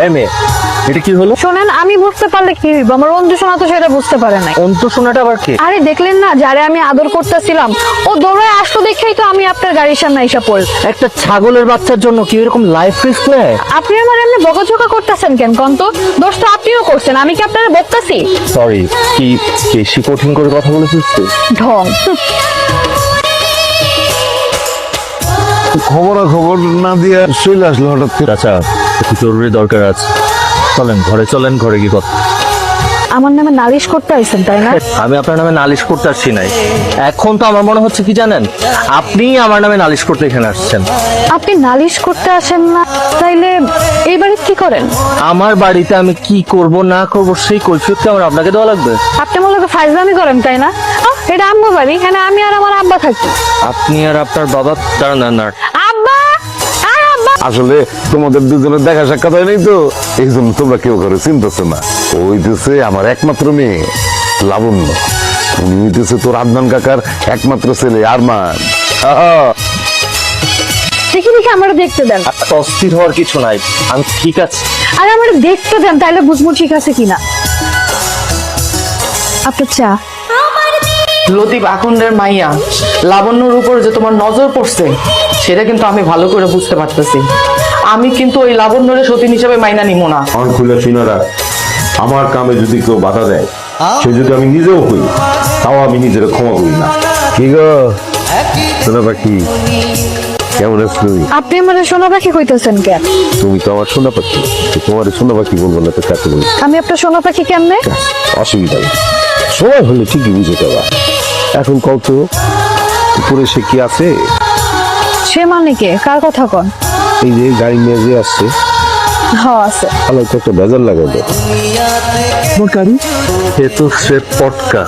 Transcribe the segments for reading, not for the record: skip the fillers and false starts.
এই মেয়ে, এটা কি হলো? শোনেন, আমি বুঝতে পারলে কি হইব, আমার অন্তু শোনা তো সেটা বুঝতে পারে নাই। অন্ত শোনাটা আবার কি? আরে দেখলেন না, যারে আমি আদর করতেছিলাম ও দৌড়ায় আসলো দেখেই তো আমি আপনার গাড়ির সামনে এসে পড়ল। একটা ছাগলের বাচ্চার জন্য কি এরকম লাইফ রিস্ক নেয়? আপনি আমার এমনি বকাঝকা করতেছেন কেন কন্ত? দোষ তো আপনিও করছেন, আমি কি আপনারা বকতাছি? সরি, কি বেশি কঠিন করে কথা বলে ফেলছি? ঢং। খবর না দিয়ে চলে আসলো হঠাৎ করে। আচ্ছা, একটু জরুরি দরকার আছে, চলেন ঘরে কি কথা? আমার নামে নালিশ করতে আইছেন তাই না? আমি আপনার নামে নালিশ করতে আসছি নাই। এখন তো আমার মনে হচ্ছে কি জানেন, আপনি আমার নামে নালিশ করতে এখানে আসছেন। আপনি নালিশ করতে আসেন না, তাইলে এই বাড়িতে কি করেন? আমার বাড়িতে আমি কি করব না করব সেই কৈফিয়তটা আমার আপনাকে দেওয়া লাগবে? আপনি মনে হয় ফাইজলামি করেন তাই না? এটা আম্মু বাড়ি, এখানে আমি আর আমার আব্বা থাকি। আপনি আর আপনার বাবা না আব্বা আর আব্বা। আসলে তোমাদের দুজনের দেখা সাক্ষাৎ হয় নাই তো, এই জন্য তোমরা কেউ করে চিনতেছে না। ও হইতেছে আমার একমাত্র মেয়ে লাবণ্য, উনি হইতেছে তোর আদনান কাকার একমাত্র ছেলে আরমান। দেখি দেখি আমার দেখতে দেন। আপনার অস্থির হওয়ার কিছু নাই, আমি ঠিক আছে। আর আমার দেখতে দেন, তাইলে বুঝবো ঠিক আছে কিনা। আপনার চা। লতিফ আখন্দের মাইয়া লাবণ্যর উপর যে তোমার নজর পড়ছে সেটা কিন্তু আমি ভালো করে বুঝতে পারতেছি। আমি কিন্তু ওই লাবণ্যরে সতীন হিসেবে মাইনা নিব না। আমার খুলে শুনারা, আমার কামে যদি কেউ বাধা দেয়, সে যদি আমি নিজেও হই, তাও আমি নিজের ক্ষমা করি না। কি গো সোনা পাখি, কেমন আছো তুমি? আপনি আমার সোনা পাখি কইতেছেন কেন? তুমি তো আমার সোনা পাখি, তো তোমার সোনা পাখি বলবো না তো কাকে বলবো? আমি আপনার সোনা পাখি কেমনে? অসুবিধা নেই, সময় হলে ঠিকই বুঝে যাবা। এখন কত উপরে সে কি আছে? সে মানে কে? কার কথা কন? এই যে গাড়ি নিয়ে যে আসছে, হ্যাঁ আছে। ভালো তো একটা বেজার লাগাবে। এ তো স্রেফ পটকা,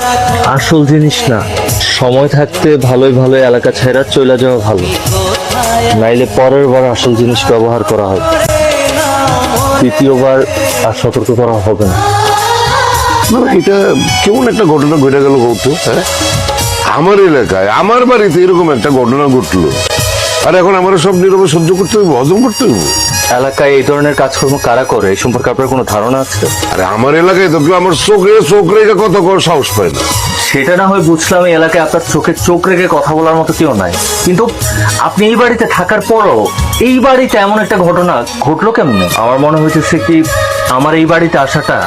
আসল জিনিস না। সময় থাকতে ভালোই এলাকা ছেড়ে চলে যাওয়া ভালো, নাইলে পরের বার আসল জিনিস ব্যবহার করা হয়, তৃতীয়বার আর সতর্ক করা হবে না। না, এটা কেমন একটা ঘটনা ঘটে গেল কৌতু। হ্যাঁ, আমার এলাকায় আমার বাড়িতে এরকম একটা ঘটনা ঘটলো, আর এখন আমার সব নীরবে সহ্য করতে হইব, হজম করতে হইব। এলাকায় এই ধরনের কাজকর্ম কারা করে এই সম্পর্কে আপনার কোনো ধারণা আছে? আরে আমার এলাকায় তো কেউ আমার চোখ রেখে কথা কর সাহস পায় না। সেটা না হয় বুঝলাম, এই এলাকায় আপনার চোখে চোখ রেখে কথা বলার মতো কেউ নাই, কিন্তু আপনি এই বাড়িতে থাকার পরও এই বাড়িতে এমন একটা ঘটনা ঘটলো কেমনে? আমার মনে হইতেছে কি আমার এই বাড়িতে আসাটা